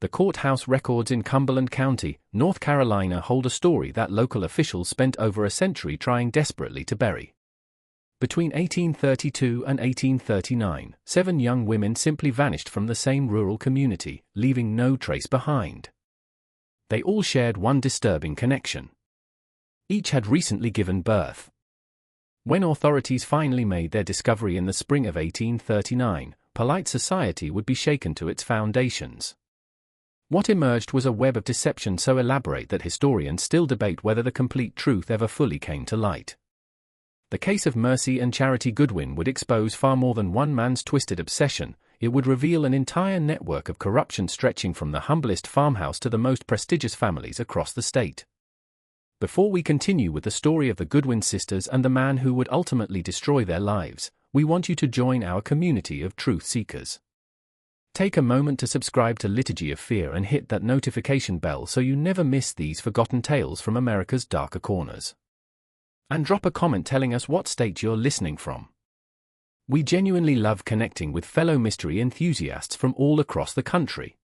The courthouse records in Cumberland County, North Carolina hold a story that local officials spent over a century trying desperately to bury. Between 1832 and 1839, 7 young women simply vanished from the same rural community, leaving no trace behind. They all shared one disturbing connection. Each had recently given birth. When authorities finally made their discovery in the spring of 1839, polite society would be shaken to its foundations. What emerged was a web of deception so elaborate that historians still debate whether the complete truth ever fully came to light. The case of Mercy and Charity Goodwin would expose far more than one man's twisted obsession. It would reveal an entire network of corruption stretching from the humblest farmhouse to the most prestigious families across the state. Before we continue with the story of the Goodwin sisters and the man who would ultimately destroy their lives, we want you to join our community of truth seekers. Take a moment to subscribe to Liturgy of Fear and hit that notification bell so you never miss these forgotten tales from America's darker corners. And drop a comment telling us what state you're listening from. We genuinely love connecting with fellow mystery enthusiasts from all across the country.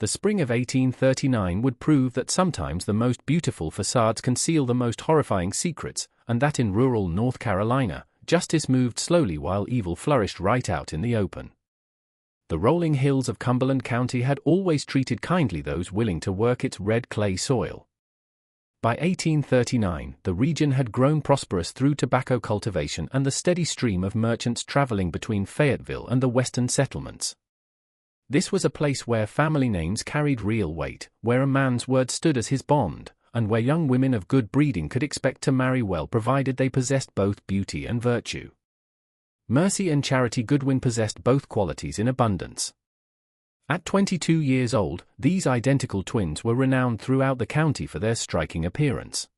The spring of 1839 would prove that sometimes the most beautiful facades conceal the most horrifying secrets, and that in rural North Carolina, justice moved slowly while evil flourished right out in the open. The rolling hills of Cumberland County had always treated kindly those willing to work its red clay soil. By 1839, the region had grown prosperous through tobacco cultivation and the steady stream of merchants traveling between Fayetteville and the western settlements. This was a place where family names carried real weight, where a man's word stood as his bond, and where young women of good breeding could expect to marry well provided they possessed both beauty and virtue. Mercy and Charity Goodwin possessed both qualities in abundance. At 22 years old, these identical twins were renowned throughout the county for their striking appearance.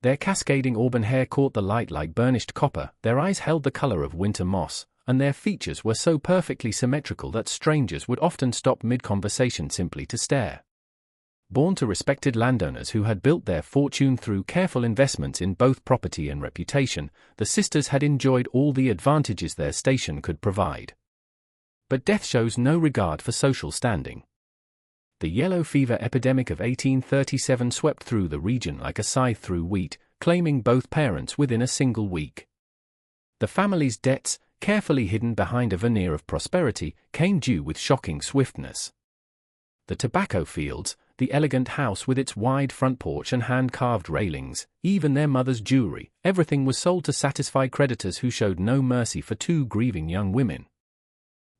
Their cascading auburn hair caught the light like burnished copper, their eyes held the color of winter moss, and their features were so perfectly symmetrical that strangers would often stop mid-conversation simply to stare. Born to respected landowners who had built their fortune through careful investments in both property and reputation, the sisters had enjoyed all the advantages their station could provide. But death shows no regard for social standing. The yellow fever epidemic of 1837 swept through the region like a scythe through wheat, claiming both parents within a single week. The family's debts, carefully hidden behind a veneer of prosperity, came due with shocking swiftness. The tobacco fields, the elegant house with its wide front porch and hand-carved railings, even their mother's jewelry, everything was sold to satisfy creditors who showed no mercy for 2 grieving young women.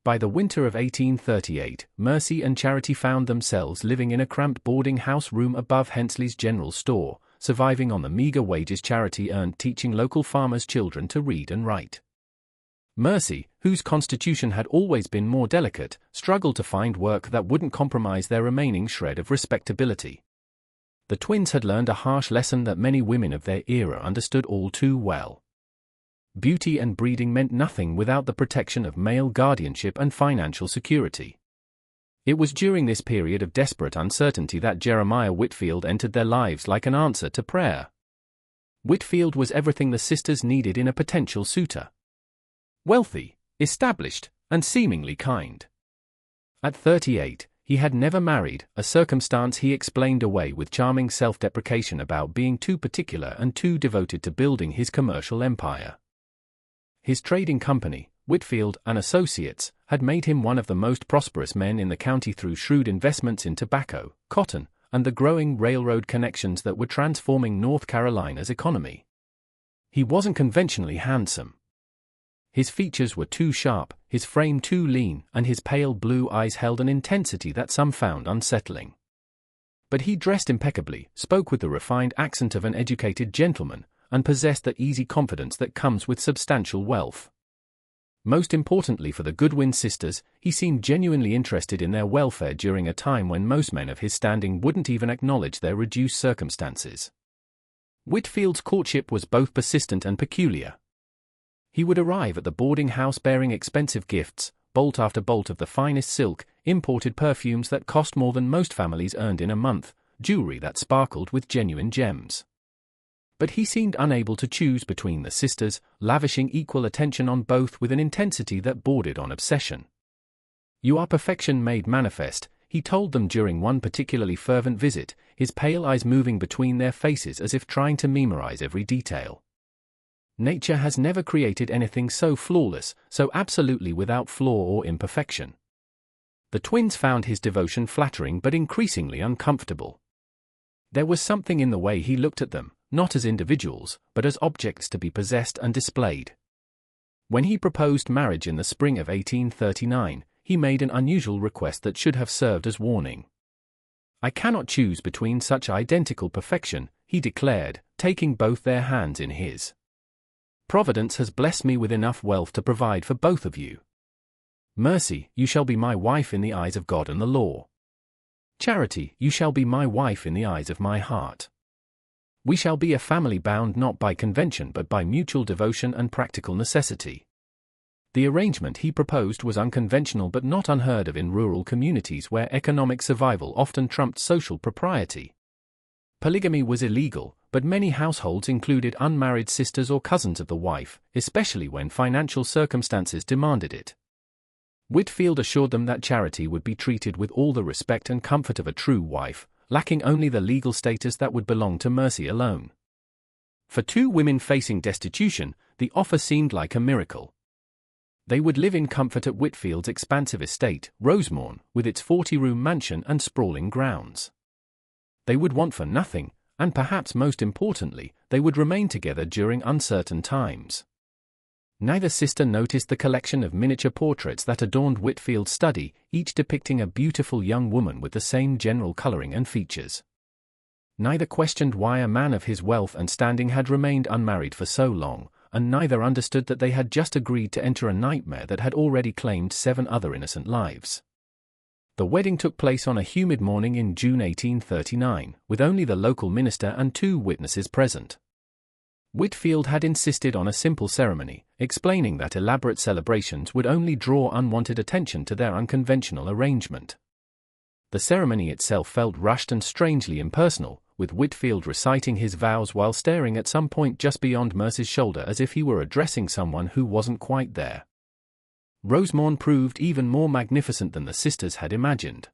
By the winter of 1838, Mercy and Charity found themselves living in a cramped boarding house room above Hensley's General Store, surviving on the meager wages Charity earned teaching local farmers' children to read and write. Mercy, whose constitution had always been more delicate, struggled to find work that wouldn't compromise their remaining shred of respectability. The twins had learned a harsh lesson that many women of their era understood all too well. Beauty and breeding meant nothing without the protection of male guardianship and financial security. It was during this period of desperate uncertainty that Jeremiah Whitfield entered their lives like an answer to prayer. Whitfield was everything the sisters needed in a potential suitor. Wealthy, established, and seemingly kind. At 38, he had never married, a circumstance he explained away with charming self-deprecation about being too particular and too devoted to building his commercial empire. His trading company, Whitfield and Associates, had made him one of the most prosperous men in the county through shrewd investments in tobacco, cotton, and the growing railroad connections that were transforming North Carolina's economy. He wasn't conventionally handsome. His features were too sharp, his frame too lean, and his pale blue eyes held an intensity that some found unsettling. But he dressed impeccably, spoke with the refined accent of an educated gentleman, and possessed the easy confidence that comes with substantial wealth. Most importantly for the Goodwin sisters, he seemed genuinely interested in their welfare during a time when most men of his standing wouldn't even acknowledge their reduced circumstances. Whitfield's courtship was both persistent and peculiar. He would arrive at the boarding house bearing expensive gifts, bolt after bolt of the finest silk, imported perfumes that cost more than most families earned in a month, jewelry that sparkled with genuine gems. But he seemed unable to choose between the sisters, lavishing equal attention on both with an intensity that bordered on obsession. "You are perfection made manifest," he told them during one particularly fervent visit, his pale eyes moving between their faces as if trying to memorize every detail. Nature has never created anything so flawless, so absolutely without flaw or imperfection. The twins found his devotion flattering but increasingly uncomfortable. There was something in the way he looked at them, not as individuals, but as objects to be possessed and displayed. When he proposed marriage in the spring of 1839, he made an unusual request that should have served as warning. "I cannot choose between such identical perfection," he declared, taking both their hands in his. "Providence has blessed me with enough wealth to provide for both of you. Mercy, you shall be my wife in the eyes of God and the law. Charity, you shall be my wife in the eyes of my heart. We shall be a family bound not by convention but by mutual devotion and practical necessity." The arrangement he proposed was unconventional but not unheard of in rural communities where economic survival often trumped social propriety. Polygamy was illegal, but many households included unmarried sisters or cousins of the wife, especially when financial circumstances demanded it. Whitfield assured them that Charity would be treated with all the respect and comfort of a true wife, lacking only the legal status that would belong to Mercy alone. For two women facing destitution, the offer seemed like a miracle. They would live in comfort at Whitfield's expansive estate, Rosemorne, with its 40-room mansion and sprawling grounds. They would want for nothing, and perhaps most importantly, they would remain together during uncertain times. Neither sister noticed the collection of miniature portraits that adorned Whitfield's study, each depicting a beautiful young woman with the same general coloring and features. Neither questioned why a man of his wealth and standing had remained unmarried for so long, and neither understood that they had just agreed to enter a nightmare that had already claimed 7 other innocent lives. The wedding took place on a humid morning in June 1839, with only the local minister and 2 witnesses present. Whitfield had insisted on a simple ceremony, explaining that elaborate celebrations would only draw unwanted attention to their unconventional arrangement. The ceremony itself felt rushed and strangely impersonal, with Whitfield reciting his vows while staring at some point just beyond Mercy's shoulder as if he were addressing someone who wasn't quite there. Rosemorne proved even more magnificent than the sisters had imagined.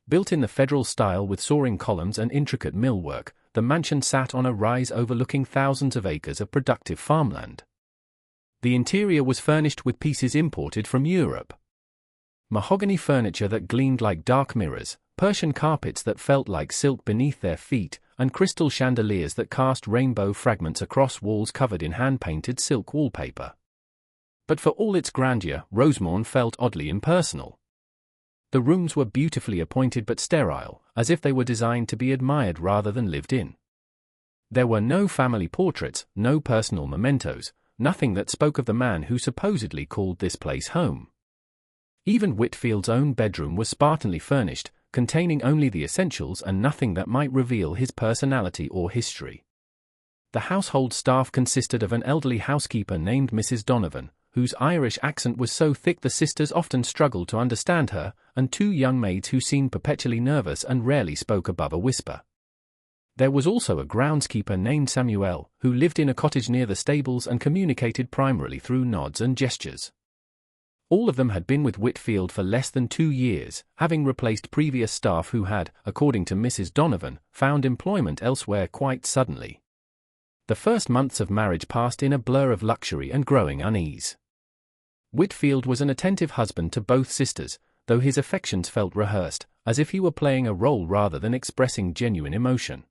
Built in the federal style with soaring columns and intricate millwork, the mansion sat on a rise overlooking thousands of acres of productive farmland. The interior was furnished with pieces imported from Europe. Mahogany furniture that gleamed like dark mirrors, Persian carpets that felt like silk beneath their feet, and crystal chandeliers that cast rainbow fragments across walls covered in hand-painted silk wallpaper. But for all its grandeur, Rosemorne felt oddly impersonal. The rooms were beautifully appointed but sterile, as if they were designed to be admired rather than lived in. There were no family portraits, no personal mementos, nothing that spoke of the man who supposedly called this place home. Even Whitfield's own bedroom was spartanly furnished, containing only the essentials and nothing that might reveal his personality or history. The household staff consisted of an elderly housekeeper named Mrs. Donovan, whose Irish accent was so thick the sisters often struggled to understand her, and 2 young maids who seemed perpetually nervous and rarely spoke above a whisper. There was also a groundskeeper named Samuel, who lived in a cottage near the stables and communicated primarily through nods and gestures. All of them had been with Whitfield for less than 2 years, having replaced previous staff who had, according to Mrs. Donovan, found employment elsewhere quite suddenly. The first months of marriage passed in a blur of luxury and growing unease. Whitfield was an attentive husband to both sisters, though his affections felt rehearsed, as if he were playing a role rather than expressing genuine emotion.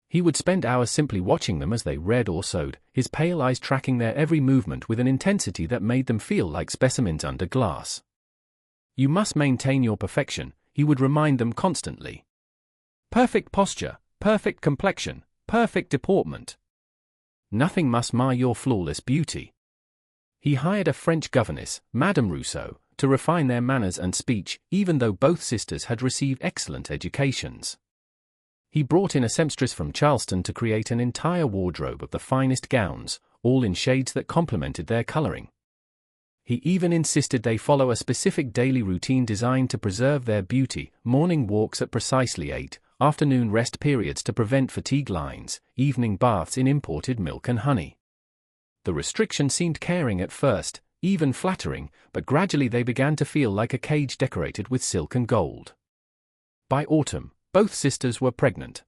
He would spend hours simply watching them as they read or sewed, his pale eyes tracking their every movement with an intensity that made them feel like specimens under glass. "You must maintain your perfection," he would remind them constantly. "Perfect posture, perfect complexion, perfect deportment. Nothing must mar your flawless beauty." He hired a French governess, Madame Rousseau, to refine their manners and speech, even though both sisters had received excellent educations. He brought in a seamstress from Charleston to create an entire wardrobe of the finest gowns, all in shades that complemented their coloring. He even insisted they follow a specific daily routine designed to preserve their beauty: morning walks at precisely 8, afternoon rest periods to prevent fatigue lines, evening baths in imported milk and honey. The restriction seemed caring at first, even flattering, but gradually they began to feel like a cage decorated with silk and gold. By autumn, both sisters were pregnant.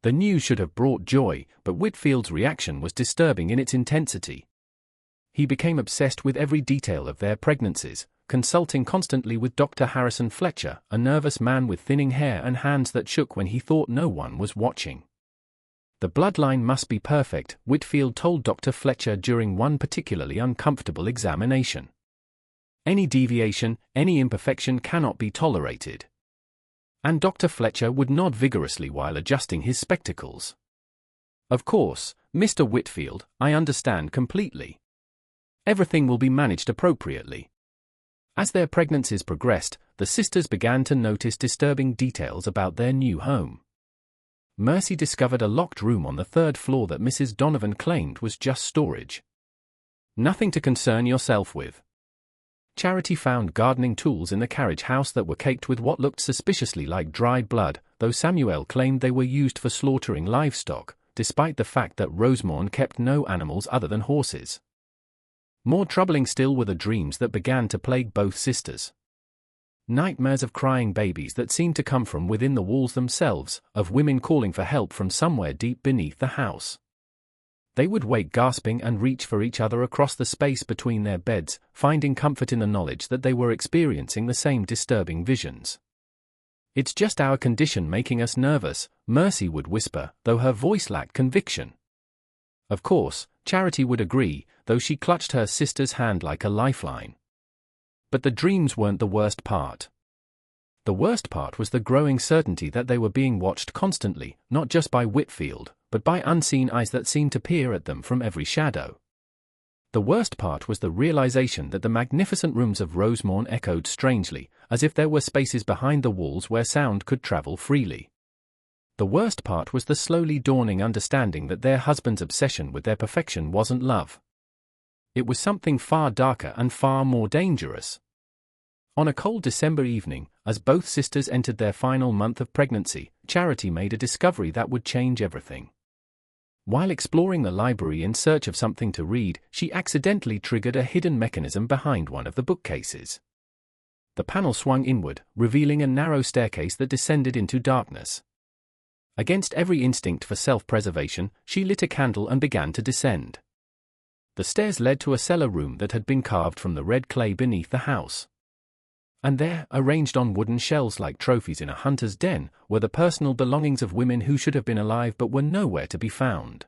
The news should have brought joy, but Whitfield's reaction was disturbing in its intensity. He became obsessed with every detail of their pregnancies, consulting constantly with Dr. Harrison Fletcher, a nervous man with thinning hair and hands that shook when he thought no one was watching. The bloodline must be perfect, Whitfield told Dr. Fletcher during one particularly uncomfortable examination. Any deviation, any imperfection cannot be tolerated. And Dr. Fletcher would nod vigorously while adjusting his spectacles. Of course, Mr. Whitfield, I understand completely. Everything will be managed appropriately. As their pregnancies progressed, the sisters began to notice disturbing details about their new home. Mercy discovered a locked room on the third floor that Mrs. Donovan claimed was just storage. Nothing to concern yourself with. Charity found gardening tools in the carriage house that were caked with what looked suspiciously like dried blood, though Samuel claimed they were used for slaughtering livestock, despite the fact that Rosemont kept no animals other than horses. More troubling still were the dreams that began to plague both sisters. Nightmares of crying babies that seemed to come from within the walls themselves, of women calling for help from somewhere deep beneath the house. They would wake gasping and reach for each other across the space between their beds, finding comfort in the knowledge that they were experiencing the same disturbing visions. "It's just our condition making us nervous," Mercy would whisper, though her voice lacked conviction. Of course, Charity would agree, though she clutched her sister's hand like a lifeline. But the dreams weren't the worst part. The worst part was the growing certainty that they were being watched constantly, not just by Whitfield, but by unseen eyes that seemed to peer at them from every shadow. The worst part was the realization that the magnificent rooms of Rosemont echoed strangely, as if there were spaces behind the walls where sound could travel freely. The worst part was the slowly dawning understanding that their husband's obsession with their perfection wasn't love. It was something far darker and far more dangerous. On a cold December evening, as both sisters entered their final month of pregnancy, Charity made a discovery that would change everything. While exploring the library in search of something to read, she accidentally triggered a hidden mechanism behind one of the bookcases. The panel swung inward, revealing a narrow staircase that descended into darkness. Against every instinct for self-preservation, she lit a candle and began to descend. The stairs led to a cellar room that had been carved from the red clay beneath the house. And there, arranged on wooden shelves like trophies in a hunter's den, were the personal belongings of women who should have been alive but were nowhere to be found.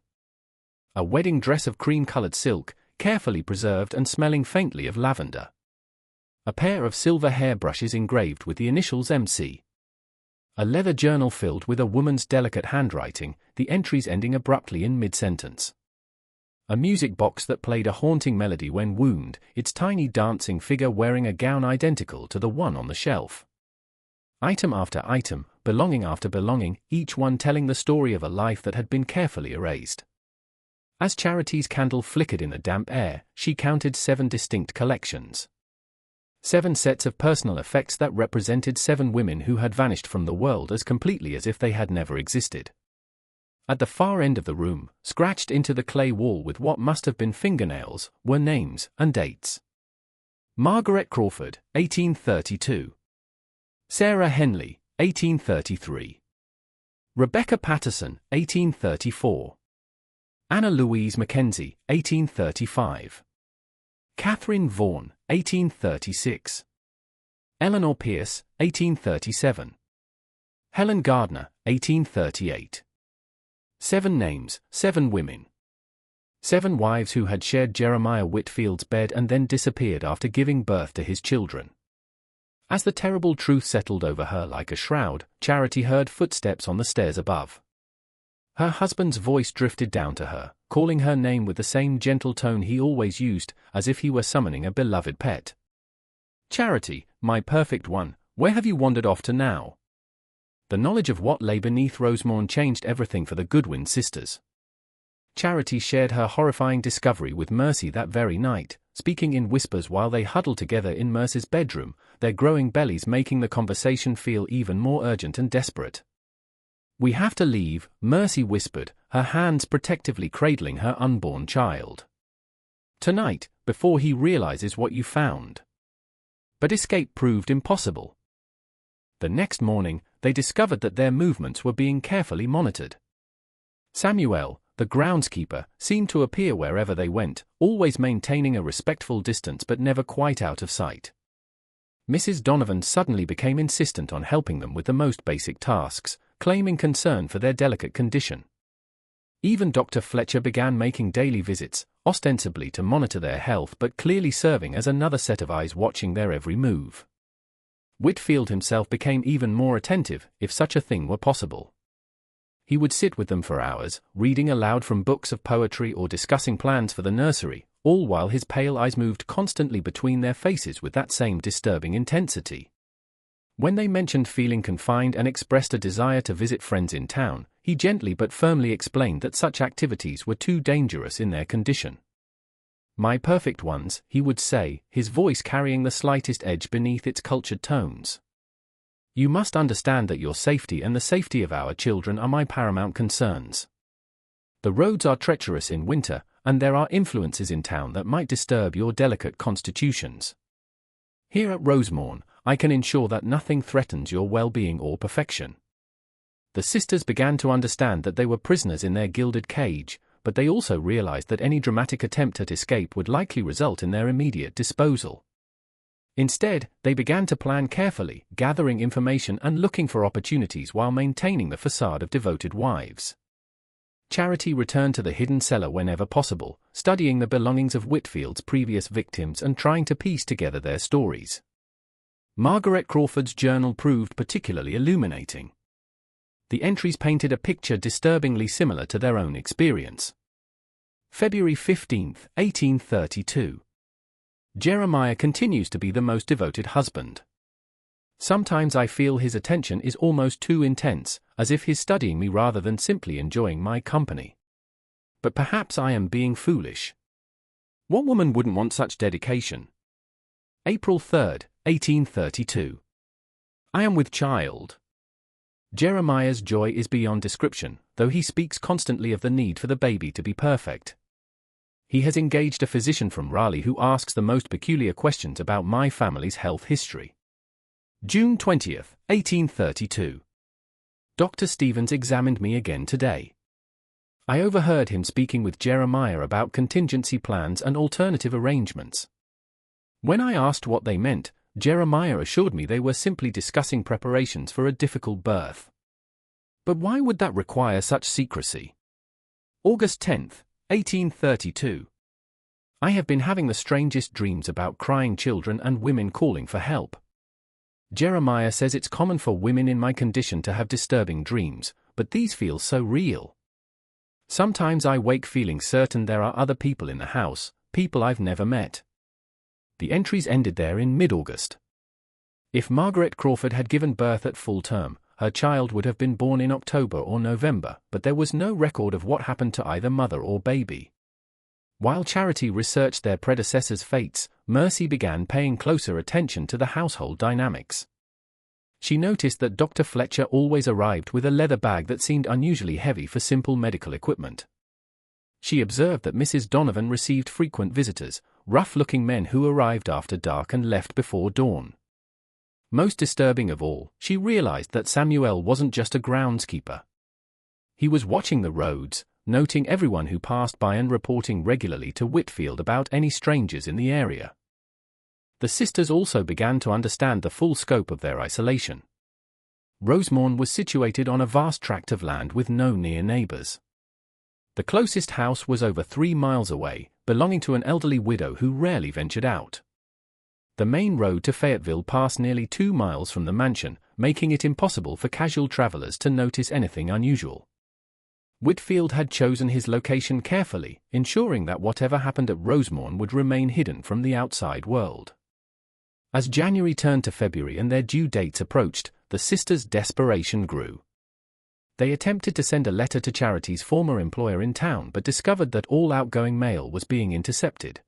A wedding dress of cream-colored silk, carefully preserved and smelling faintly of lavender. A pair of silver hairbrushes engraved with the initials MC. A leather journal filled with a woman's delicate handwriting, the entries ending abruptly in mid-sentence. A music box that played a haunting melody when wound, its tiny dancing figure wearing a gown identical to the one on the shelf. Item after item, belonging after belonging, each one telling the story of a life that had been carefully erased. As Charity's candle flickered in the damp air, she counted 7 distinct collections. 7 sets of personal effects that represented 7 women who had vanished from the world as completely as if they had never existed. At the far end of the room, scratched into the clay wall with what must have been fingernails, were names and dates. Margaret Crawford, 1832. Sarah Henley, 1833. Rebecca Patterson, 1834. Anna Louise Mackenzie, 1835. Catherine Vaughan, 1836. Eleanor Pierce, 1837. Helen Gardner, 1838. 7 names, 7 women. 7 wives who had shared Jeremiah Whitfield's bed and then disappeared after giving birth to his children. As the terrible truth settled over her like a shroud, Charity heard footsteps on the stairs above. Her husband's voice drifted down to her, calling her name with the same gentle tone he always used, as if he were summoning a beloved pet. "Charity, my perfect one, where have you wandered off to now?" The knowledge of what lay beneath Rosemont changed everything for the Goodwin sisters. Charity shared her horrifying discovery with Mercy that very night, speaking in whispers while they huddled together in Mercy's bedroom, their growing bellies making the conversation feel even more urgent and desperate. "We have to leave," Mercy whispered, her hands protectively cradling her unborn child. tonight, before he realizes what you found. But escape proved impossible. The next morning, they discovered that their movements were being carefully monitored. Samuel, the groundskeeper, seemed to appear wherever they went, always maintaining a respectful distance but never quite out of sight. Mrs. Donovan suddenly became insistent on helping them with the most basic tasks, claiming concern for their delicate condition. Even Dr. Fletcher began making daily visits, ostensibly to monitor their health but clearly serving as another set of eyes watching their every move. Whitfield himself became even more attentive, if such a thing were possible. He would sit with them for hours, reading aloud from books of poetry or discussing plans for the nursery, all while his pale eyes moved constantly between their faces with that same disturbing intensity. When they mentioned feeling confined and expressed a desire to visit friends in town, he gently but firmly explained that such activities were too dangerous in their condition. "My perfect ones," he would say, his voice carrying the slightest edge beneath its cultured tones. "You must understand that your safety and the safety of our children are my paramount concerns. The roads are treacherous in winter, and there are influences in town that might disturb your delicate constitutions. Here at Rosemorn, I can ensure that nothing threatens your well-being or perfection." The sisters began to understand that they were prisoners in their gilded cage, but they also realized that any dramatic attempt at escape would likely result in their immediate disposal. Instead, they began to plan carefully, gathering information and looking for opportunities while maintaining the facade of devoted wives. Charity returned to the hidden cellar whenever possible, studying the belongings of Whitfield's previous victims and trying to piece together their stories. Margaret Crawford's journal proved particularly illuminating. The entries painted a picture disturbingly similar to their own experience. February 15, 1832. Jeremiah continues to be the most devoted husband. Sometimes I feel his attention is almost too intense, as if he's studying me rather than simply enjoying my company. But perhaps I am being foolish. What woman wouldn't want such dedication? April 3, 1832. I am with child. Jeremiah's joy is beyond description, though he speaks constantly of the need for the baby to be perfect. He has engaged a physician from Raleigh who asks the most peculiar questions about my family's health history. June 20, 1832. Dr. Stevens examined me again today. I overheard him speaking with Jeremiah about contingency plans and alternative arrangements. When I asked what they meant, Jeremiah assured me they were simply discussing preparations for a difficult birth. But why would that require such secrecy? August 10, 1832. I have been having the strangest dreams about crying children and women calling for help. Jeremiah says it's common for women in my condition to have disturbing dreams, but these feel so real. Sometimes I wake feeling certain there are other people in the house, people I've never met. The entries ended there in mid-August. If Margaret Crawford had given birth at full term, her child would have been born in October or November, but there was no record of what happened to either mother or baby. While Charity researched their predecessors' fates, Mercy began paying closer attention to the household dynamics. She noticed that Dr. Fletcher always arrived with a leather bag that seemed unusually heavy for simple medical equipment. She observed that Mrs. Donovan received frequent visitors, rough-looking men who arrived after dark and left before dawn. Most disturbing of all, she realized that Samuel wasn't just a groundskeeper. He was watching the roads, noting everyone who passed by and reporting regularly to Whitfield about any strangers in the area. The sisters also began to understand the full scope of their isolation. Rosemorn was situated on a vast tract of land with no near neighbors. The closest house was over 3 miles away, belonging to an elderly widow who rarely ventured out. The main road to Fayetteville passed nearly 2 miles from the mansion, making it impossible for casual travelers to notice anything unusual. Whitfield had chosen his location carefully, ensuring that whatever happened at Rosemorn would remain hidden from the outside world. As January turned to February and their due dates approached, the sisters' desperation grew. They attempted to send a letter to Charity's former employer in town but discovered that all outgoing mail was being intercepted.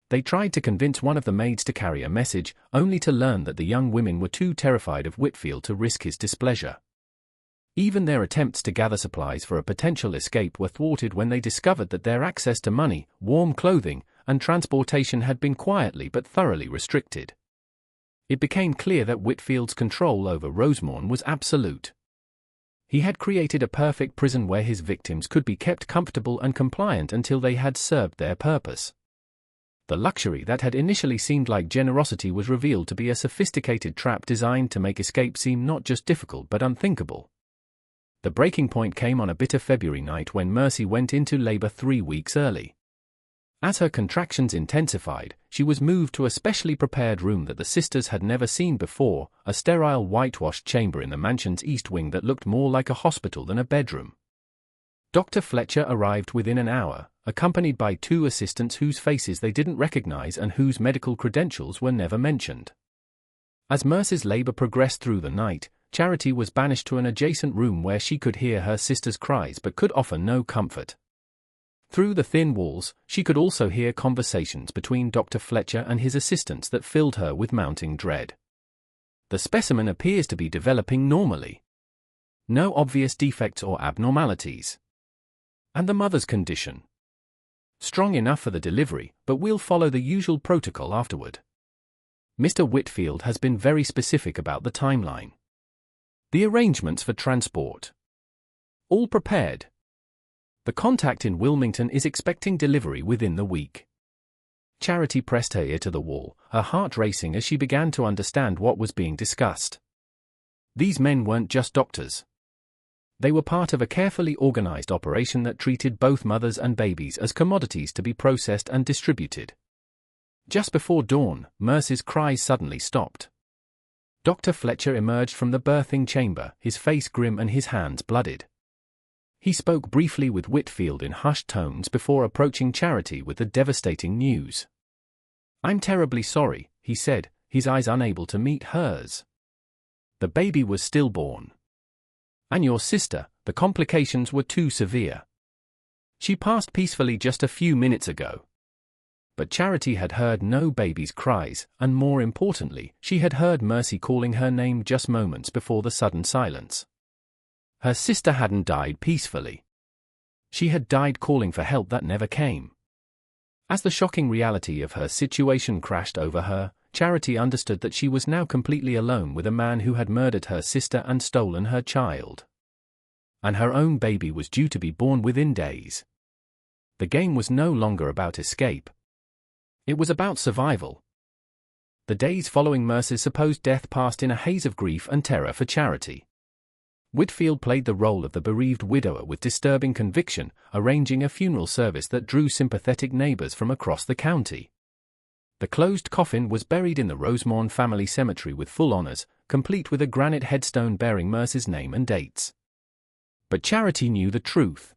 They tried to convince one of the maids to carry a message, only to learn that the young women were too terrified of Whitfield to risk his displeasure. Even their attempts to gather supplies for a potential escape were thwarted when they discovered that their access to money, warm clothing, and transportation had been quietly but thoroughly restricted. It became clear that Whitfield's control over Rosemont was absolute. He had created a perfect prison where his victims could be kept comfortable and compliant until they had served their purpose. The luxury that had initially seemed like generosity was revealed to be a sophisticated trap designed to make escape seem not just difficult but unthinkable. The breaking point came on a bitter February night when Mercy went into labor 3 weeks early. As her contractions intensified, she was moved to a specially prepared room that the sisters had never seen before, a sterile whitewashed chamber in the mansion's east wing that looked more like a hospital than a bedroom. Dr. Fletcher arrived within an hour, accompanied by 2 assistants whose faces they didn't recognize and whose medical credentials were never mentioned. As Mercy's labor progressed through the night, Charity was banished to an adjacent room where she could hear her sister's cries but could offer no comfort. Through the thin walls, she could also hear conversations between Dr. Fletcher and his assistants that filled her with mounting dread. The specimen appears to be developing normally. No obvious defects or abnormalities. And the mother's condition? Strong enough for the delivery, but we'll follow the usual protocol afterward. Mr. Whitfield has been very specific about the timeline. The arrangements for transport. All prepared. The contact in Wilmington is expecting delivery within the week. Charity pressed her ear to the wall, her heart racing as she began to understand what was being discussed. These men weren't just doctors. They were part of a carefully organized operation that treated both mothers and babies as commodities to be processed and distributed. Just before dawn, Mercy's cries suddenly stopped. Dr. Fletcher emerged from the birthing chamber, his face grim and his hands blooded. He spoke briefly with Whitfield in hushed tones before approaching Charity with the devastating news. "I'm terribly sorry," he said, his eyes unable to meet hers. "The baby was stillborn. And your sister, the complications were too severe. She passed peacefully just a few minutes ago." But Charity had heard no baby's cries, and more importantly, she had heard Mercy calling her name just moments before the sudden silence. Her sister hadn't died peacefully. She had died calling for help that never came. As the shocking reality of her situation crashed over her, Charity understood that she was now completely alone with a man who had murdered her sister and stolen her child. And her own baby was due to be born within days. The game was no longer about escape. It was about survival. The days following Mercy's supposed death passed in a haze of grief and terror for Charity. Whitfield played the role of the bereaved widower with disturbing conviction, arranging a funeral service that drew sympathetic neighbors from across the county. The closed coffin was buried in the Rosemont family cemetery with full honors, complete with a granite headstone bearing Mercy's name and dates. But Charity knew the truth.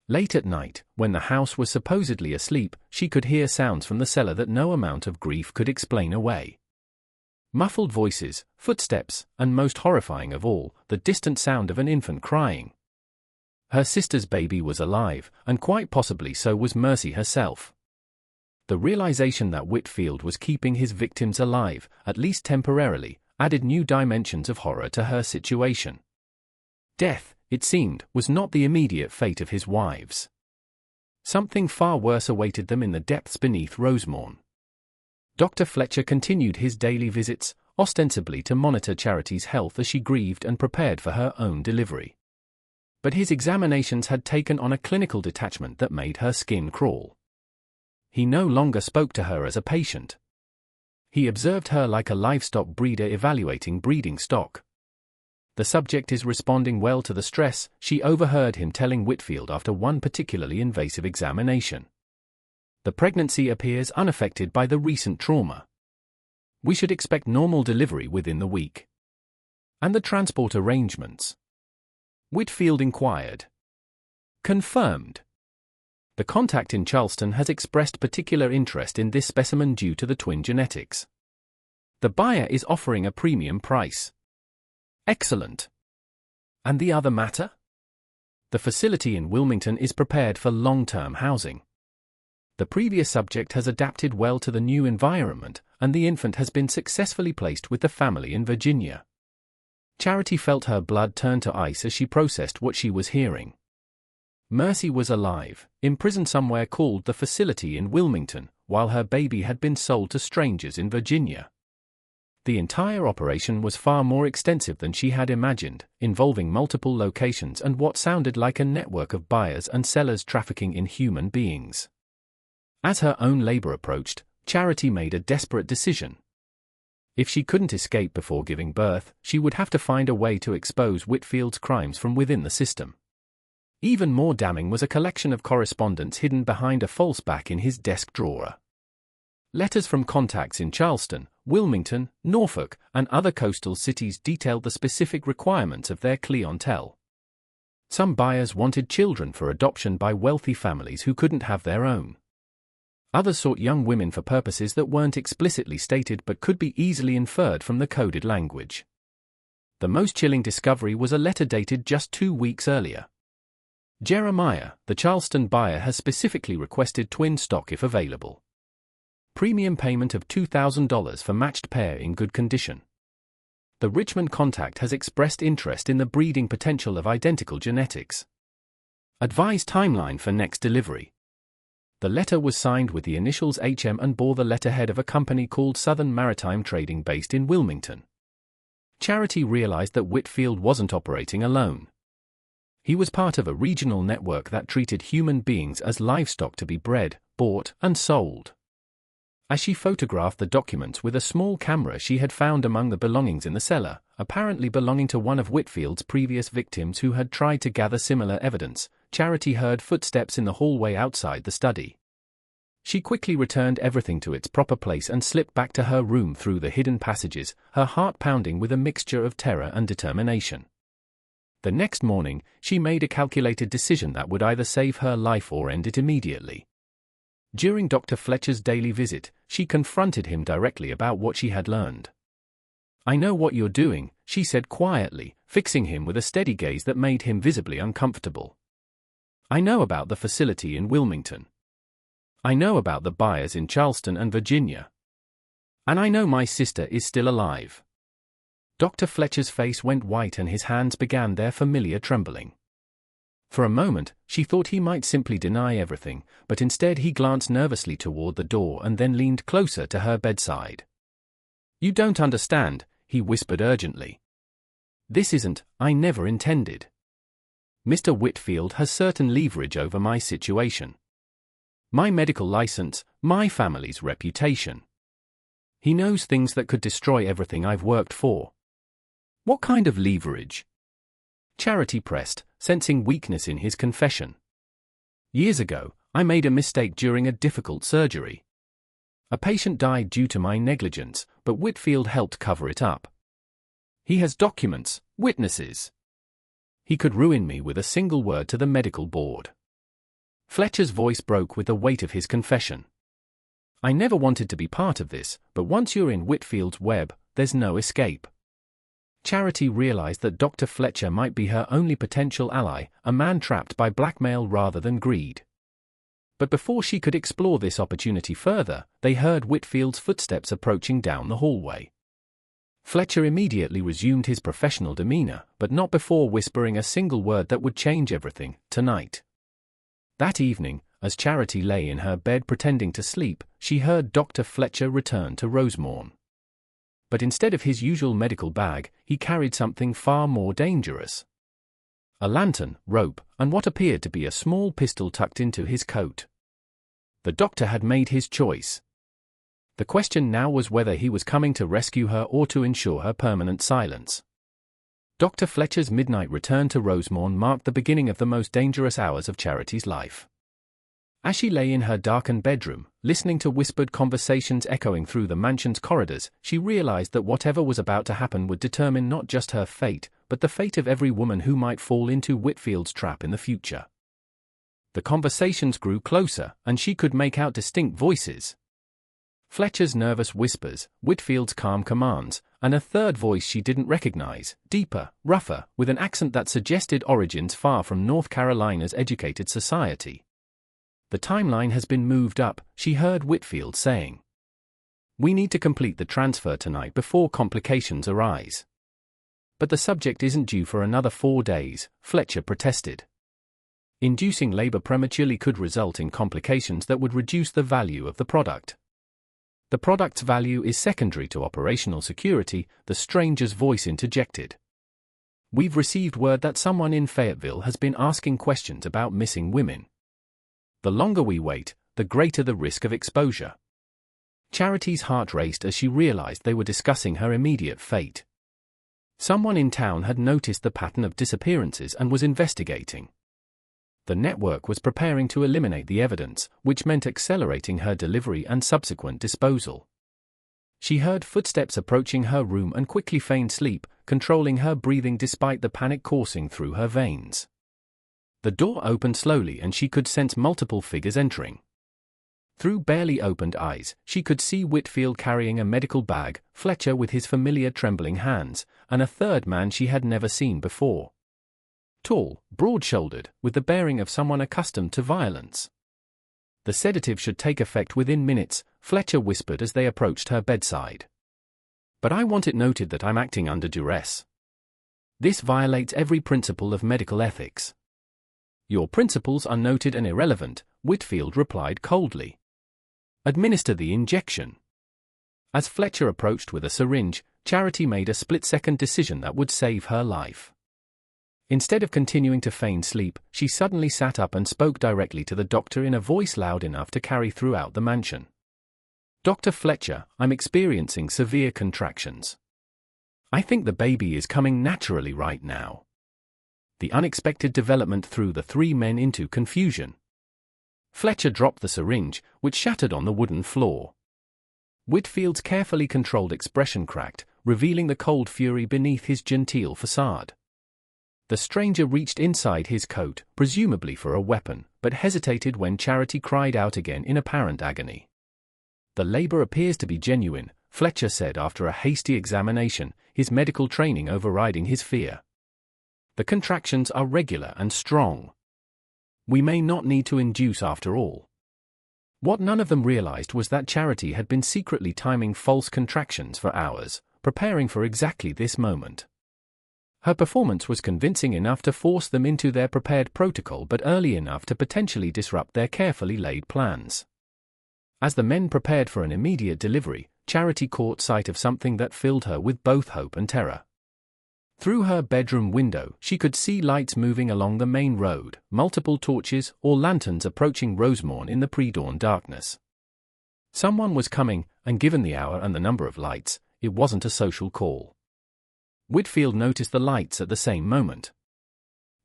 Late at night, when the house was supposedly asleep, she could hear sounds from the cellar that no amount of grief could explain away. Muffled voices, footsteps, and most horrifying of all, the distant sound of an infant crying. Her sister's baby was alive, and quite possibly so was Mercy herself. The realization that Whitfield was keeping his victims alive, at least temporarily, added new dimensions of horror to her situation. Death, it seemed, was not the immediate fate of his wives. Something far worse awaited them in the depths beneath Rosemont. Dr. Fletcher continued his daily visits, ostensibly to monitor Charity's health as she grieved and prepared for her own delivery. But his examinations had taken on a clinical detachment that made her skin crawl. He no longer spoke to her as a patient. He observed her like a livestock breeder evaluating breeding stock. "The subject is responding well to the stress," she overheard him telling Whitfield after one particularly invasive examination. "The pregnancy appears unaffected by the recent trauma. We should expect normal delivery within the week." "And the transport arrangements?" Whitfield inquired. "Confirmed. The contact in Charleston has expressed particular interest in this specimen due to the twin genetics. The buyer is offering a premium price." "Excellent. And the other matter?" "The facility in Wilmington is prepared for long-term housing. The previous subject has adapted well to the new environment, and the infant has been successfully placed with the family in Virginia." Charity felt her blood turn to ice as she processed what she was hearing. Mercy was alive, imprisoned somewhere called the facility in Wilmington, while her baby had been sold to strangers in Virginia. The entire operation was far more extensive than she had imagined, involving multiple locations and what sounded like a network of buyers and sellers trafficking in human beings. As her own labor approached, Charity made a desperate decision. If she couldn't escape before giving birth, she would have to find a way to expose Whitfield's crimes from within the system. Even more damning was a collection of correspondence hidden behind a false back in his desk drawer. Letters from contacts in Charleston, Wilmington, Norfolk, and other coastal cities detailed the specific requirements of their clientele. Some buyers wanted children for adoption by wealthy families who couldn't have their own. Others sought young women for purposes that weren't explicitly stated but could be easily inferred from the coded language. The most chilling discovery was a letter dated just 2 weeks earlier. Jeremiah, the Charleston buyer, has specifically requested twin stock if available. Premium payment of $2,000 for matched pair in good condition. The Richmond contact has expressed interest in the breeding potential of identical genetics. Advised timeline for next delivery. The letter was signed with the initials HM and bore the letterhead of a company called Southern Maritime Trading based in Wilmington. Charity realized that Whitfield wasn't operating alone. He was part of a regional network that treated human beings as livestock to be bred, bought, and sold. As she photographed the documents with a small camera she had found among the belongings in the cellar, apparently belonging to one of Whitfield's previous victims who had tried to gather similar evidence, Charity heard footsteps in the hallway outside the study. She quickly returned everything to its proper place and slipped back to her room through the hidden passages, her heart pounding with a mixture of terror and determination. The next morning, she made a calculated decision that would either save her life or end it immediately. During Dr. Fletcher's daily visit, she confronted him directly about what she had learned. "I know what you're doing," she said quietly, fixing him with a steady gaze that made him visibly uncomfortable. "I know about the facility in Wilmington. I know about the buyers in Charleston and Virginia. And I know my sister is still alive." Dr. Fletcher's face went white and his hands began their familiar trembling. For a moment, she thought he might simply deny everything, but instead he glanced nervously toward the door and then leaned closer to her bedside. "You don't understand," he whispered urgently. "This isn't, I never intended. Mr. Whitfield has certain leverage over my situation. My medical license, my family's reputation. He knows things that could destroy everything I've worked for." "What kind of leverage?" Charity pressed, sensing weakness in his confession. "Years ago, I made a mistake during a difficult surgery. A patient died due to my negligence, but Whitfield helped cover it up. He has documents, witnesses. He could ruin me with a single word to the medical board." Fletcher's voice broke with the weight of his confession. "I never wanted to be part of this, but once you're in Whitfield's web, there's no escape." Charity realized that Dr. Fletcher might be her only potential ally, a man trapped by blackmail rather than greed. But before she could explore this opportunity further, they heard Whitfield's footsteps approaching down the hallway. Fletcher immediately resumed his professional demeanor, but not before whispering a single word that would change everything: "Tonight." That evening, as Charity lay in her bed pretending to sleep, she heard Dr. Fletcher return to Rosemorn. But instead of his usual medical bag, he carried something far more dangerous. A lantern, rope, and what appeared to be a small pistol tucked into his coat. The doctor had made his choice. The question now was whether he was coming to rescue her or to ensure her permanent silence. Dr. Fletcher's midnight return to Rosemorn marked the beginning of the most dangerous hours of Charity's life. As she lay in her darkened bedroom, listening to whispered conversations echoing through the mansion's corridors, she realized that whatever was about to happen would determine not just her fate, but the fate of every woman who might fall into Whitfield's trap in the future. The conversations grew closer, and she could make out distinct voices. Fletcher's nervous whispers, Whitfield's calm commands, and a third voice she didn't recognize, deeper, rougher, with an accent that suggested origins far from North Carolina's educated society. "The timeline has been moved up," she heard Whitfield saying. "We need to complete the transfer tonight before complications arise." "But the subject isn't due for another 4 days," Fletcher protested. Inducing labor prematurely could result in complications that would reduce the value of the product. The product's value is secondary to operational security, the stranger's voice interjected. We've received word that someone in Fayetteville has been asking questions about missing women. The longer we wait, the greater the risk of exposure. Charity's heart raced as she realized they were discussing her immediate fate. Someone in town had noticed the pattern of disappearances and was investigating. The network was preparing to eliminate the evidence, which meant accelerating her delivery and subsequent disposal. She heard footsteps approaching her room and quickly feigned sleep, controlling her breathing despite the panic coursing through her veins. The door opened slowly and she could sense multiple figures entering. Through barely opened eyes, she could see Whitfield carrying a medical bag, Fletcher with his familiar trembling hands, and a third man she had never seen before. Tall, broad-shouldered, with the bearing of someone accustomed to violence. The sedative should take effect within minutes, Fletcher whispered as they approached her bedside. But I want it noted that I'm acting under duress. This violates every principle of medical ethics. Your principles are noted and irrelevant, Whitfield replied coldly. Administer the injection. As Fletcher approached with a syringe, Charity made a split-second decision that would save her life. Instead of continuing to feign sleep, she suddenly sat up and spoke directly to the doctor in a voice loud enough to carry throughout the mansion. Dr. Fletcher, I'm experiencing severe contractions. I think the baby is coming naturally right now. The unexpected development threw the three men into confusion. Fletcher dropped the syringe, which shattered on the wooden floor. Whitfield's carefully controlled expression cracked, revealing the cold fury beneath his genteel facade. The stranger reached inside his coat, presumably for a weapon, but hesitated when Charity cried out again in apparent agony. The labor appears to be genuine, Fletcher said after a hasty examination, his medical training overriding his fear. The contractions are regular and strong. We may not need to induce after all. What none of them realized was that Charity had been secretly timing false contractions for hours, preparing for exactly this moment. Her performance was convincing enough to force them into their prepared protocol but early enough to potentially disrupt their carefully laid plans. As the men prepared for an immediate delivery, Charity caught sight of something that filled her with both hope and terror. Through her bedroom window, she could see lights moving along the main road, multiple torches or lanterns approaching Rosemorn in the pre-dawn darkness. Someone was coming, and given the hour and the number of lights, it wasn't a social call. Whitfield noticed the lights at the same moment.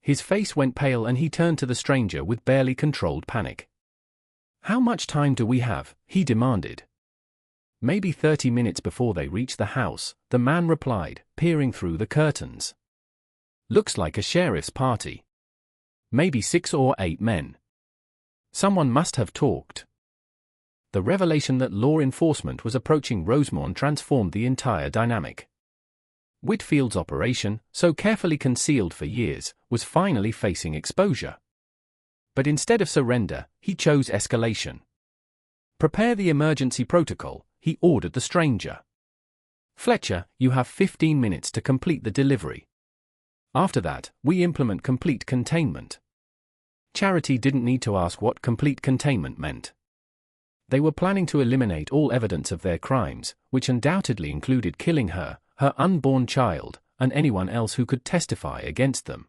His face went pale and he turned to the stranger with barely controlled panic. How much time do we have? He demanded. Maybe 30 minutes before they reach the house, the man replied, peering through the curtains. Looks like a sheriff's party. Maybe 6 or 8 men. Someone must have talked. The revelation that law enforcement was approaching Rosemorn transformed the entire dynamic. Whitfield's operation, so carefully concealed for years, was finally facing exposure. But instead of surrender, he chose escalation. Prepare the emergency protocol, he ordered the stranger. Fletcher, you have 15 minutes to complete the delivery. After that, we implement complete containment. Charity didn't need to ask what complete containment meant. They were planning to eliminate all evidence of their crimes, which undoubtedly included killing her, her unborn child, and anyone else who could testify against them.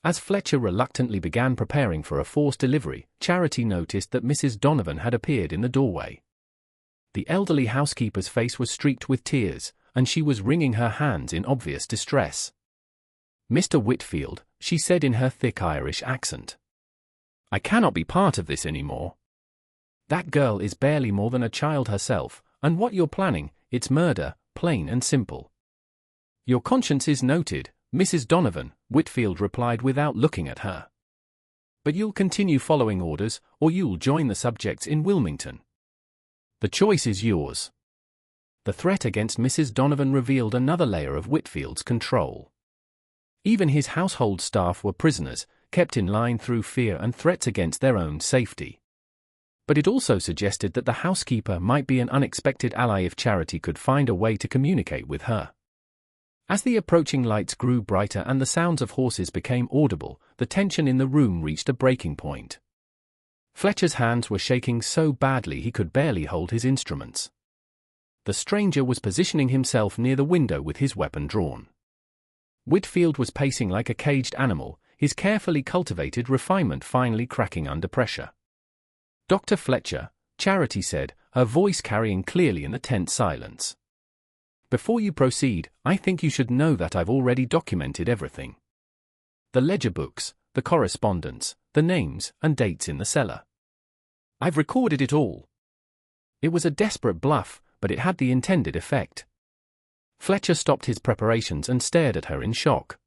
As Fletcher reluctantly began preparing for a forced delivery, Charity noticed that Mrs. Donovan had appeared in the doorway. The elderly housekeeper's face was streaked with tears, and she was wringing her hands in obvious distress. Mr. Whitfield, she said in her thick Irish accent. I cannot be part of this anymore. That girl is barely more than a child herself, and what you're planning, it's murder, plain and simple. Your conscience is noted, Mrs. Donovan, Whitfield replied without looking at her. But you'll continue following orders, or you'll join the subjects in Wilmington. The choice is yours. The threat against Mrs. Donovan revealed another layer of Whitfield's control. Even his household staff were prisoners, kept in line through fear and threats against their own safety. But it also suggested that the housekeeper might be an unexpected ally if Charity could find a way to communicate with her. As the approaching lights grew brighter and the sounds of horses became audible, the tension in the room reached a breaking point. Fletcher's hands were shaking so badly he could barely hold his instruments. The stranger was positioning himself near the window with his weapon drawn. Whitfield was pacing like a caged animal, his carefully cultivated refinement finally cracking under pressure. "Dr. Fletcher," Charity said, her voice carrying clearly in the tense silence. "Before you proceed, I think you should know that I've already documented everything. The ledger books, the correspondence, the names and dates in the cellar. I've recorded it all." It was a desperate bluff, but it had the intended effect. Fletcher stopped his preparations and stared at her in shock.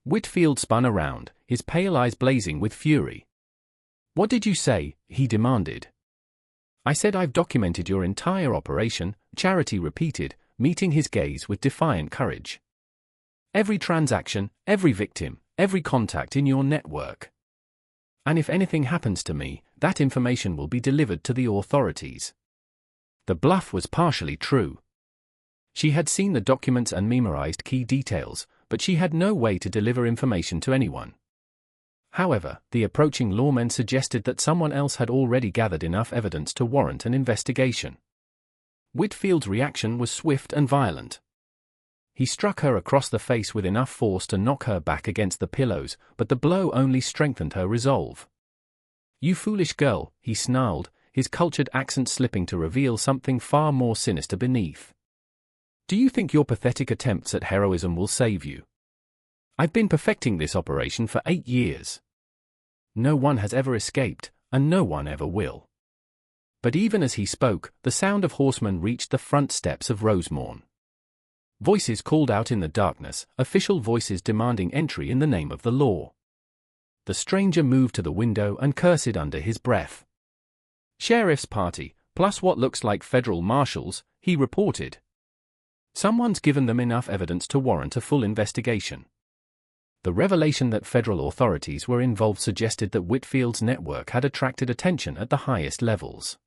Whitfield spun around, his pale eyes blazing with fury. "What did you say?" he demanded. "I said I've documented your entire operation," Charity repeated, meeting his gaze with defiant courage. "Every transaction, every victim, every contact in your network. And if anything happens to me, that information will be delivered to the authorities." The bluff was partially true. She had seen the documents and memorized key details, but she had no way to deliver information to anyone. However, the approaching lawmen suggested that someone else had already gathered enough evidence to warrant an investigation. Whitfield's reaction was swift and violent. He struck her across the face with enough force to knock her back against the pillows, but the blow only strengthened her resolve. "You foolish girl," he snarled, his cultured accent slipping to reveal something far more sinister beneath. "Do you think your pathetic attempts at heroism will save you? I've been perfecting this operation for 8 years. No one has ever escaped, and no one ever will." But even as he spoke, the sound of horsemen reached the front steps of Rosemorn. Voices called out in the darkness, official voices demanding entry in the name of the law. The stranger moved to the window and cursed under his breath. "Sheriff's party, plus what looks like federal marshals," he reported. "Someone's given them enough evidence to warrant a full investigation." The revelation that federal authorities were involved suggested that Whitfield's network had attracted attention at the highest levels.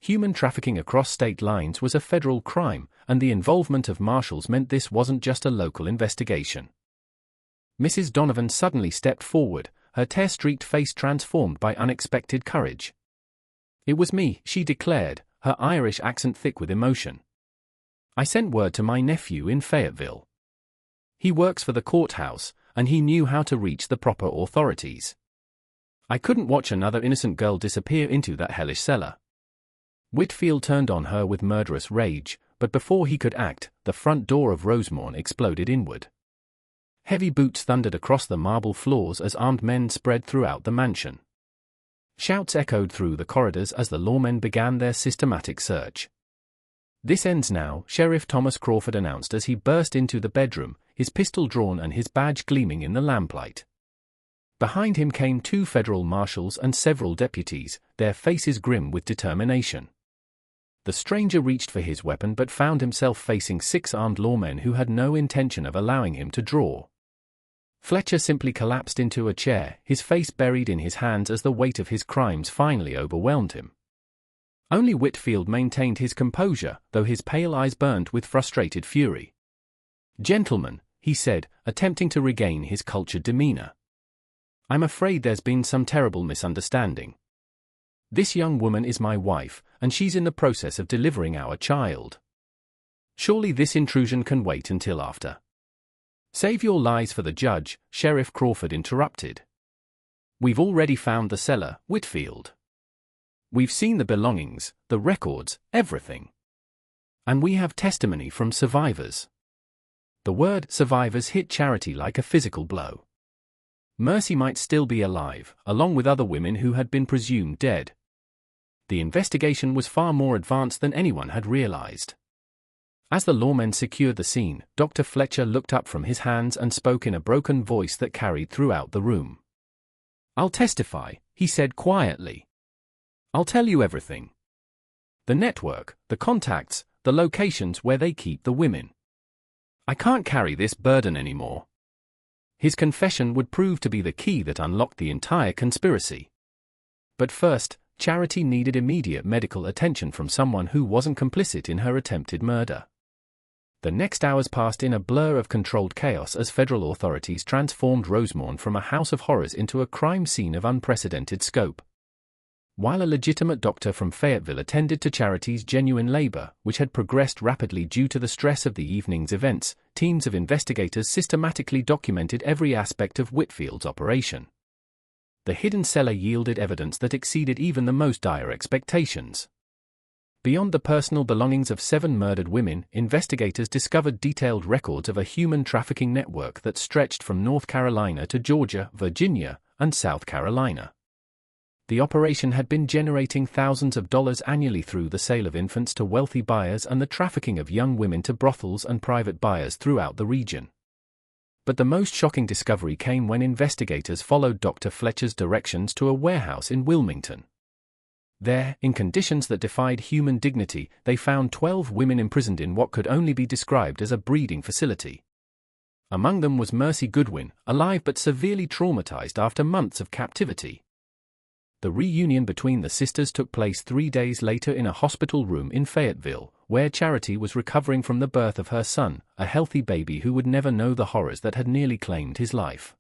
Human trafficking across state lines was a federal crime, and the involvement of marshals meant this wasn't just a local investigation. Mrs. Donovan suddenly stepped forward, her tear-streaked face transformed by unexpected courage. "It was me," she declared, her Irish accent thick with emotion. "I sent word to my nephew in Fayetteville. He works for the courthouse, and he knew how to reach the proper authorities. I couldn't watch another innocent girl disappear into that hellish cellar." Whitfield turned on her with murderous rage, but before he could act, the front door of Rosemorn exploded inward. Heavy boots thundered across the marble floors as armed men spread throughout the mansion. Shouts echoed through the corridors as the lawmen began their systematic search. "This ends now," Sheriff Thomas Crawford announced as he burst into the bedroom, his pistol drawn and his badge gleaming in the lamplight. Behind him came 2 federal marshals and several deputies, their faces grim with determination. The stranger reached for his weapon but found himself facing 6 armed lawmen who had no intention of allowing him to draw. Fletcher simply collapsed into a chair, his face buried in his hands as the weight of his crimes finally overwhelmed him. Only Whitfield maintained his composure, though his pale eyes burnt with frustrated fury. "Gentlemen," he said, attempting to regain his cultured demeanor, "I'm afraid there's been some terrible misunderstanding. This young woman is my wife, and she's in the process of delivering our child. Surely this intrusion can wait until after." "Save your lies for the judge," Sheriff Crawford interrupted. "We've already found the cellar, Whitfield. We've seen the belongings, the records, everything. And we have testimony from survivors." The word survivors hit Charity like a physical blow. Mercy might still be alive, along with other women who had been presumed dead. The investigation was far more advanced than anyone had realized. As the lawmen secured the scene, Dr. Fletcher looked up from his hands and spoke in a broken voice that carried throughout the room. "I'll testify," he said quietly. "I'll tell you everything. The network, the contacts, the locations where they keep the women. I can't carry this burden anymore." His confession would prove to be the key that unlocked the entire conspiracy. But first, Charity needed immediate medical attention from someone who wasn't complicit in her attempted murder. The next hours passed in a blur of controlled chaos as federal authorities transformed Rosemont from a house of horrors into a crime scene of unprecedented scope. While a legitimate doctor from Fayetteville attended to Charity's genuine labor, which had progressed rapidly due to the stress of the evening's events, teams of investigators systematically documented every aspect of Whitfield's operation. The hidden cellar yielded evidence that exceeded even the most dire expectations. Beyond the personal belongings of 7 murdered women, investigators discovered detailed records of a human trafficking network that stretched from North Carolina to Georgia, Virginia, and South Carolina. The operation had been generating thousands of dollars annually through the sale of infants to wealthy buyers and the trafficking of young women to brothels and private buyers throughout the region. But the most shocking discovery came when investigators followed Dr. Fletcher's directions to a warehouse in Wilmington. There, in conditions that defied human dignity, they found 12 women imprisoned in what could only be described as a breeding facility. Among them was Mercy Goodwin, alive but severely traumatized after months of captivity. The reunion between the sisters took place 3 days later in a hospital room in Fayetteville, where Charity was recovering from the birth of her son, a healthy baby who would never know the horrors that had nearly claimed his life.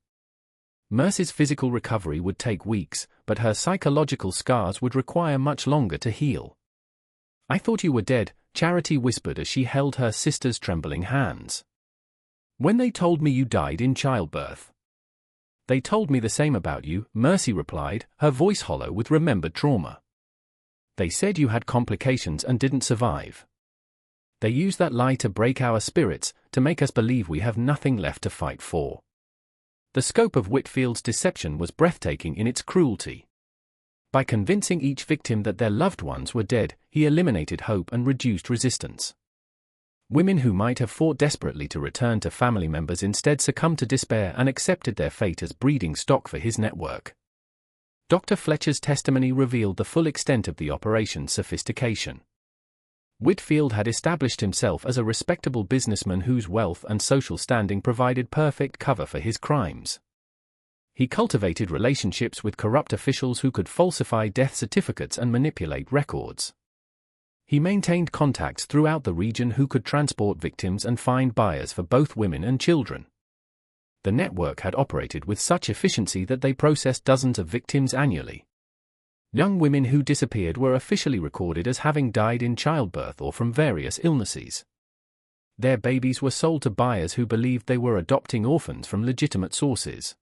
Mercy's physical recovery would take weeks, but her psychological scars would require much longer to heal. "I thought you were dead," Charity whispered as she held her sister's trembling hands. "When they told me you died in childbirth." "They told me the same about you," Mercy replied, her voice hollow with remembered trauma. "They said you had complications and didn't survive. They used that lie to break our spirits, to make us believe we have nothing left to fight for." The scope of Whitfield's deception was breathtaking in its cruelty. By convincing each victim that their loved ones were dead, he eliminated hope and reduced resistance. Women who might have fought desperately to return to family members instead succumbed to despair and accepted their fate as breeding stock for his network. Dr. Fletcher's testimony revealed the full extent of the operation's sophistication. Whitfield had established himself as a respectable businessman whose wealth and social standing provided perfect cover for his crimes. He cultivated relationships with corrupt officials who could falsify death certificates and manipulate records. He maintained contacts throughout the region who could transport victims and find buyers for both women and children. The network had operated with such efficiency that they processed dozens of victims annually. Young women who disappeared were officially recorded as having died in childbirth or from various illnesses. Their babies were sold to buyers who believed they were adopting orphans from legitimate sources.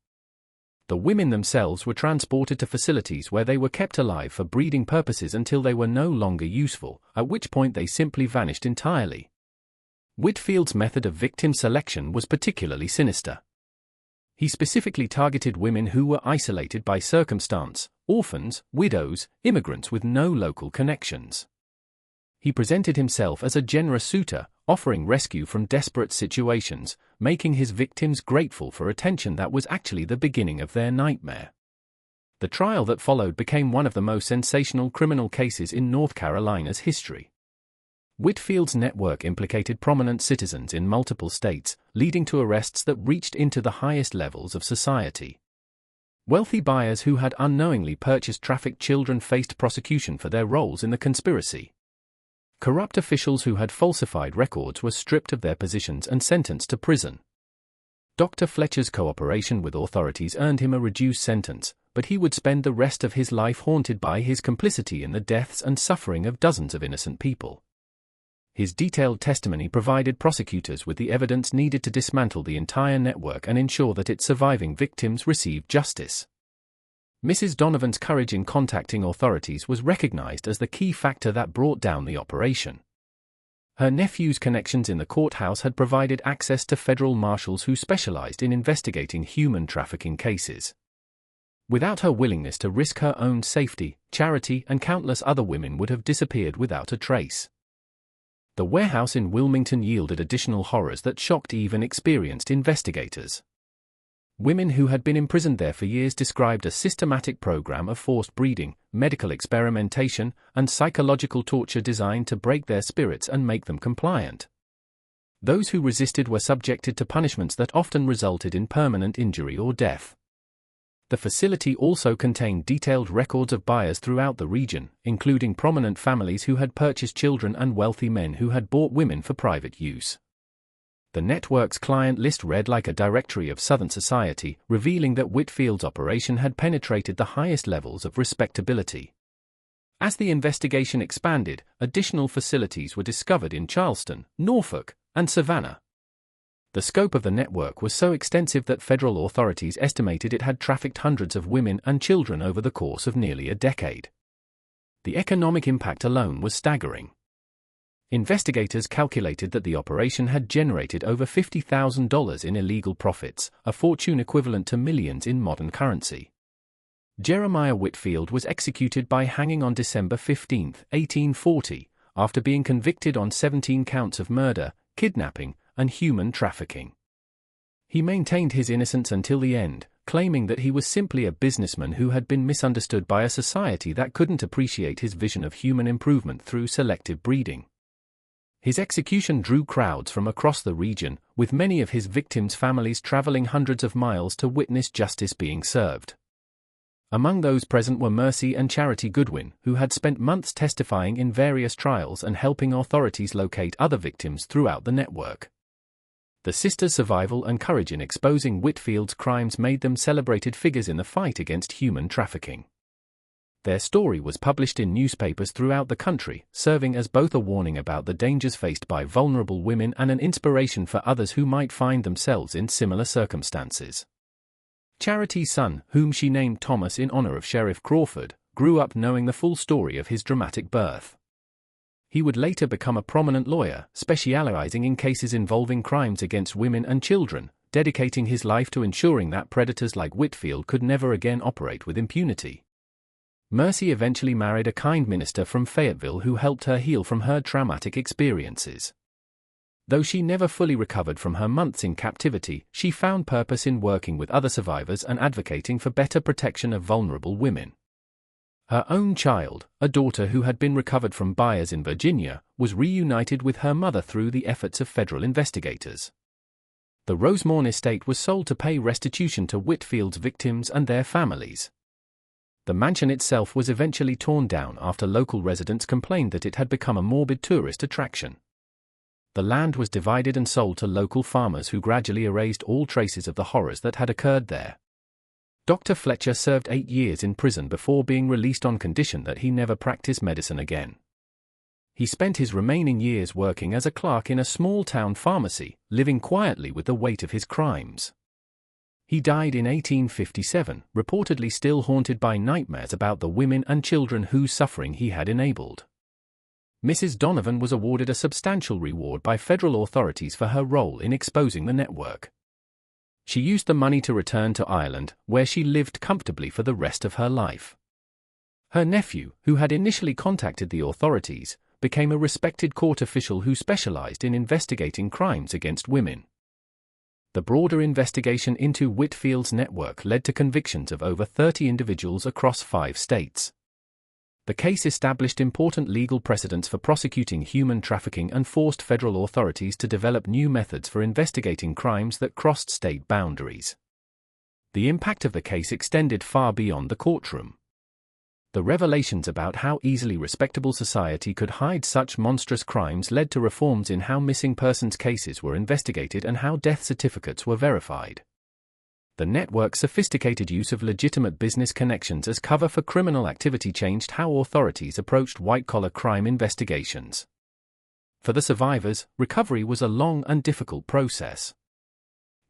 The women themselves were transported to facilities where they were kept alive for breeding purposes until they were no longer useful, at which point they simply vanished entirely. Whitfield's method of victim selection was particularly sinister. He specifically targeted women who were isolated by circumstance, orphans, widows, immigrants with no local connections. He presented himself as a generous suitor, offering rescue from desperate situations, making his victims grateful for attention that was actually the beginning of their nightmare. The trial that followed became one of the most sensational criminal cases in North Carolina's history. Whitfield's network implicated prominent citizens in multiple states, leading to arrests that reached into the highest levels of society. Wealthy buyers who had unknowingly purchased trafficked children faced prosecution for their roles in the conspiracy. Corrupt officials who had falsified records were stripped of their positions and sentenced to prison. Dr. Fletcher's cooperation with authorities earned him a reduced sentence, but he would spend the rest of his life haunted by his complicity in the deaths and suffering of dozens of innocent people. His detailed testimony provided prosecutors with the evidence needed to dismantle the entire network and ensure that its surviving victims received justice. Mrs. Donovan's courage in contacting authorities was recognized as the key factor that brought down the operation. Her nephew's connections in the courthouse had provided access to federal marshals who specialized in investigating human trafficking cases. Without her willingness to risk her own safety, Charity and countless other women would have disappeared without a trace. The warehouse in Wilmington yielded additional horrors that shocked even experienced investigators. Women who had been imprisoned there for years described a systematic program of forced breeding, medical experimentation, and psychological torture designed to break their spirits and make them compliant. Those who resisted were subjected to punishments that often resulted in permanent injury or death. The facility also contained detailed records of buyers throughout the region, including prominent families who had purchased children and wealthy men who had bought women for private use. The network's client list read like a directory of Southern society, revealing that Whitfield's operation had penetrated the highest levels of respectability. As the investigation expanded, additional facilities were discovered in Charleston, Norfolk, and Savannah. The scope of the network was so extensive that federal authorities estimated it had trafficked hundreds of women and children over the course of nearly a decade. The economic impact alone was staggering. Investigators calculated that the operation had generated over $50,000 in illegal profits, a fortune equivalent to millions in modern currency. Jeremiah Whitfield was executed by hanging on December 15, 1840, after being convicted on 17 counts of murder, kidnapping, and human trafficking. He maintained his innocence until the end, claiming that he was simply a businessman who had been misunderstood by a society that couldn't appreciate his vision of human improvement through selective breeding. His execution drew crowds from across the region, with many of his victims' families traveling hundreds of miles to witness justice being served. Among those present were Mercy and Charity Goodwin, who had spent months testifying in various trials and helping authorities locate other victims throughout the network. The sisters' survival and courage in exposing Whitfield's crimes made them celebrated figures in the fight against human trafficking. Their story was published in newspapers throughout the country, serving as both a warning about the dangers faced by vulnerable women and an inspiration for others who might find themselves in similar circumstances. Charity's son, whom she named Thomas in honor of Sheriff Crawford, grew up knowing the full story of his dramatic birth. He would later become a prominent lawyer, specializing in cases involving crimes against women and children, dedicating his life to ensuring that predators like Whitfield could never again operate with impunity. Mercy eventually married a kind minister from Fayetteville who helped her heal from her traumatic experiences. Though she never fully recovered from her months in captivity, she found purpose in working with other survivors and advocating for better protection of vulnerable women. Her own child, a daughter who had been recovered from Byers in Virginia, was reunited with her mother through the efforts of federal investigators. The Rosemorne estate was sold to pay restitution to Whitfield's victims and their families. The mansion itself was eventually torn down after local residents complained that it had become a morbid tourist attraction. The land was divided and sold to local farmers who gradually erased all traces of the horrors that had occurred there. Dr. Fletcher served 8 years in prison before being released on condition that he never practice medicine again. He spent his remaining years working as a clerk in a small-town pharmacy, living quietly with the weight of his crimes. He died in 1857, reportedly still haunted by nightmares about the women and children whose suffering he had enabled. Mrs. Donovan was awarded a substantial reward by federal authorities for her role in exposing the network. She used the money to return to Ireland, where she lived comfortably for the rest of her life. Her nephew, who had initially contacted the authorities, became a respected court official who specialized in investigating crimes against women. The broader investigation into Whitfield's network led to convictions of over 30 individuals across 5 states. The case established important legal precedents for prosecuting human trafficking and forced federal authorities to develop new methods for investigating crimes that crossed state boundaries. The impact of the case extended far beyond the courtroom. The revelations about how easily respectable society could hide such monstrous crimes led to reforms in how missing persons cases were investigated and how death certificates were verified. The network's sophisticated use of legitimate business connections as cover for criminal activity changed how authorities approached white-collar crime investigations. For the survivors, recovery was a long and difficult process.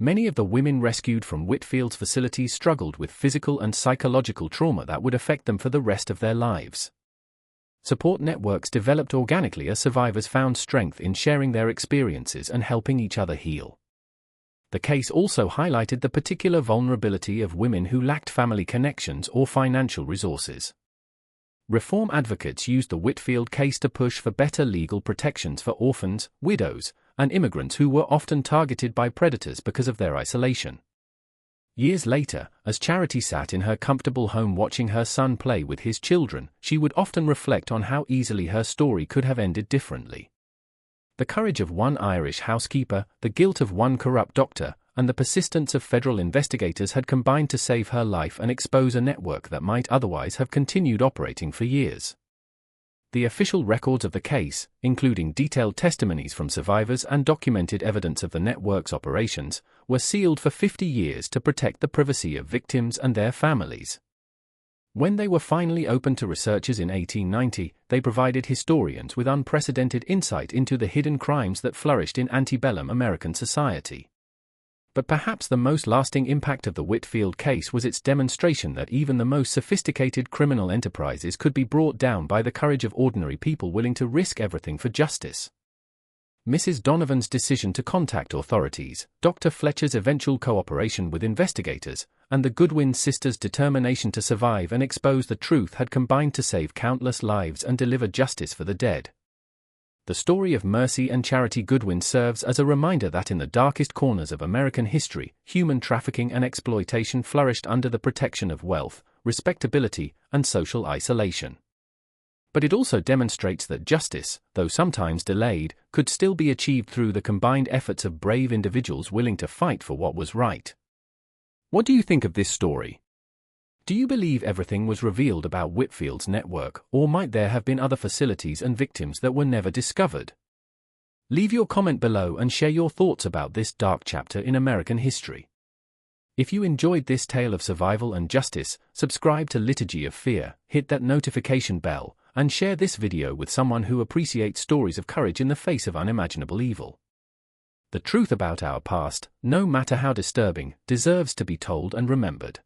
Many of the women rescued from Whitfield's facilities struggled with physical and psychological trauma that would affect them for the rest of their lives. Support networks developed organically as survivors found strength in sharing their experiences and helping each other heal. The case also highlighted the particular vulnerability of women who lacked family connections or financial resources. Reform advocates used the Whitfield case to push for better legal protections for orphans, widows, and immigrants who were often targeted by predators because of their isolation. Years later, as Charity sat in her comfortable home watching her son play with his children, she would often reflect on how easily her story could have ended differently. The courage of one Irish housekeeper, the guilt of one corrupt doctor, and the persistence of federal investigators had combined to save her life and expose a network that might otherwise have continued operating for years. The official records of the case, including detailed testimonies from survivors and documented evidence of the network's operations, were sealed for 50 years to protect the privacy of victims and their families. When they were finally opened to researchers in 1890, they provided historians with unprecedented insight into the hidden crimes that flourished in antebellum American society. But perhaps the most lasting impact of the Whitfield case was its demonstration that even the most sophisticated criminal enterprises could be brought down by the courage of ordinary people willing to risk everything for justice. Mrs. Donovan's decision to contact authorities, Dr. Fletcher's eventual cooperation with investigators, and the Goodwin sisters' determination to survive and expose the truth had combined to save countless lives and deliver justice for the dead. The story of Mercy and Charity Goodwin serves as a reminder that in the darkest corners of American history, human trafficking and exploitation flourished under the protection of wealth, respectability, and social isolation. But it also demonstrates that justice, though sometimes delayed, could still be achieved through the combined efforts of brave individuals willing to fight for what was right. What do you think of this story? Do you believe everything was revealed about Whitfield's network, or might there have been other facilities and victims that were never discovered? Leave your comment below and share your thoughts about this dark chapter in American history. If you enjoyed this tale of survival and justice, subscribe to Liturgy of Fear, hit that notification bell, and share this video with someone who appreciates stories of courage in the face of unimaginable evil. The truth about our past, no matter how disturbing, deserves to be told and remembered.